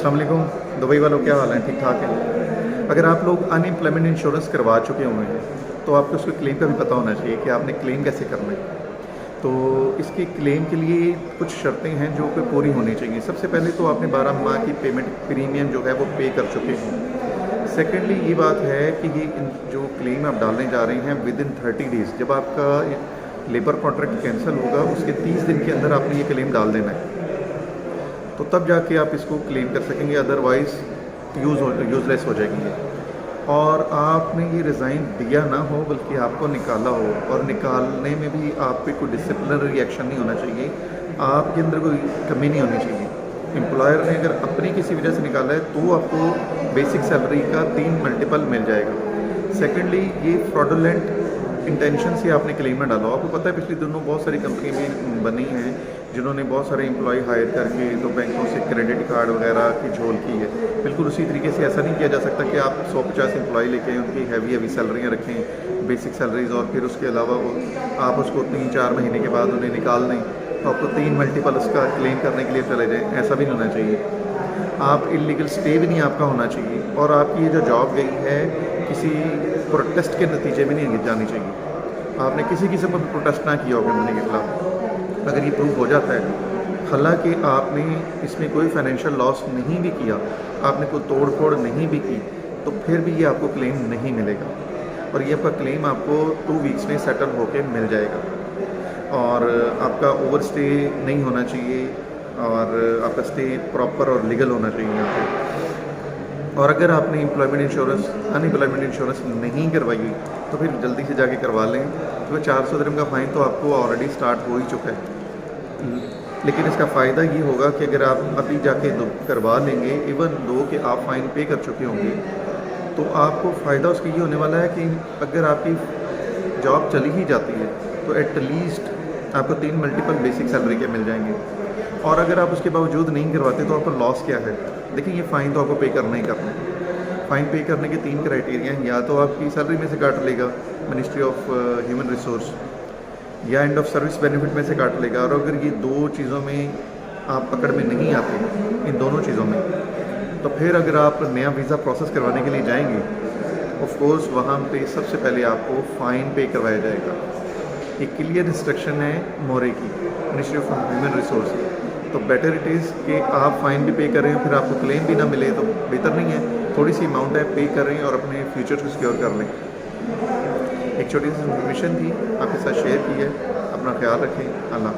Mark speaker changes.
Speaker 1: अस्सलाम वालेकुम। दुबई वालों, क्या हाल है? ठीक ठाक है। अगर आप लोग अनएम्प्लॉयमेंट इंश्योरेंस करवा चुके हुए हैं तो आपको उसके क्लेम का भी पता होना चाहिए कि आपने क्लेम कैसे करना है। तो इसके क्लेम के लिए कुछ शर्तें हैं जो कि पूरी होनी चाहिए। सबसे पहले तो आपने 12 माह की पेमेंट प्रीमियम जो है वो पे कर चुके हों। सेकेंडली ये बात है कि ये जो क्लेम आप डालने जा रहे हैं विद इन 30 डेज़, जब आपका लेबर कॉन्ट्रैक्ट कैंसिल होगा उसके 30 दिन के अंदर आपने ये क्लेम डाल देना है, तो तब जाके आप इसको क्लेम कर सकेंगे, अदरवाइज़ यूज़लेस हो जाएगी ये। और आपने ये रिज़ाइन दिया ना हो बल्कि आपको निकाला हो, और निकालने में भी आप पे कोई डिसिप्लिनरी एक्शन नहीं होना चाहिए, आपके अंदर कोई कमी नहीं होनी चाहिए। एम्प्लॉयर ने अगर अपनी किसी वजह से निकाला है तो आपको बेसिक सैलरी का 3 मल्टीपल मिल जाएगा। सेकेंडली, ये फ्रॉडुलेंट इंटेंशन से आपने क्लेम में डाला हो। आपको पता है पिछले दिनों बहुत सारी कंपनी भी बनी हैं जिन्होंने बहुत सारे एम्प्लॉय हायर करके तो बैंकों से क्रेडिट कार्ड वगैरह की झोल की है। बिल्कुल उसी तरीके से ऐसा नहीं किया जा सकता कि आप 150 एम्प्लॉय लेके उनकी हैवी सैलरियाँ रखें, बेसिक सैलरीज, और फिर उसके अलावा वो आप उसको 3-4 महीने के बाद उन्हें निकाल दें तो आपको 3 मल्टीपल उसका क्लेम करने के लिए चले जाएँ। ऐसा भी नहीं होना चाहिए। आप इलीगल स्टे भी नहीं आपका होना चाहिए, और आपकी ये जो जॉब गई है किसी प्रोटेस्ट के नतीजे में नहीं जानी चाहिए। आपने किसी किस्म का प्रोटेस्ट ना किया हो कंपनी के खिलाफ, अगर ये प्रूव हो जाता है, हालांकि आपने इसमें कोई फाइनेंशियल लॉस नहीं भी किया, आपने कोई तोड़ फोड़ नहीं भी की, तो फिर भी ये आपको क्लेम नहीं मिलेगा, और ये आपका क्लेम आपको 2 वीक्स में सेटल होकर मिल जाएगा। और आपका ओवर स्टे नहीं होना चाहिए, और आपका स्टे प्रॉपर और लीगल होना चाहिए यहाँ पे। और अगर आपने अनएम्प्लॉयमेंट इंश्योरेंस नहीं करवाई तो फिर जल्दी से जाके करवा लें, क्योंकि 400 दिरहम का फ़ाइन तो आपको ऑलरेडी स्टार्ट हो ही चुका है। लेकिन इसका फ़ायदा ये होगा कि अगर आप अभी जाके करवा लेंगे, इवन दो कि आप फ़ाइन पे कर चुके होंगे, तो आपको फ़ायदा उसका ये होने वाला है कि अगर आपकी जॉब चली ही जाती है तो एटलीस्ट आपको 3 मल्टीपल बेसिक सैलरी के मिल जाएंगे। और अगर आप उसके बावजूद नहीं करवाते तो आपका लॉस क्या है? देखिए, ये फ़ाइन तो आपको पे करना ही करना है। फ़ाइन पे करने के 3 क्राइटेरिया हैं, या तो आपकी सैलरी में से काट लेगा मिनिस्ट्री ऑफ ह्यूमन रिसोर्स, या एंड ऑफ सर्विस बेनिफिट में से काट लेगा। और अगर ये 2 चीज़ों में आप पकड़ में नहीं आते, इन दोनों चीज़ों में, तो फिर अगर आप नया वीज़ा प्रोसेस करवाने के लिए जाएंगे, ऑफ कोर्स वहाँ पे सबसे पहले आपको फ़ाइन पे करवाया जाएगा। एक क्लियर इंस्ट्रक्शन है मोरे की, मिनिस्ट्री ऑफ ह्यूमन रिसोर्स। तो बेटर इट इज़ कि आप फ़ाइन भी पे करें, फिर आपको क्लेम भी ना मिले तो बेहतर नहीं है। थोड़ी सी अमाउंट है, पे करें और अपने फ्यूचर को सिक्योर कर लें। एक छोटी सी इन्फॉर्मेशन थी, आपके साथ शेयर की है। अपना ख्याल रखें। अल्लाह।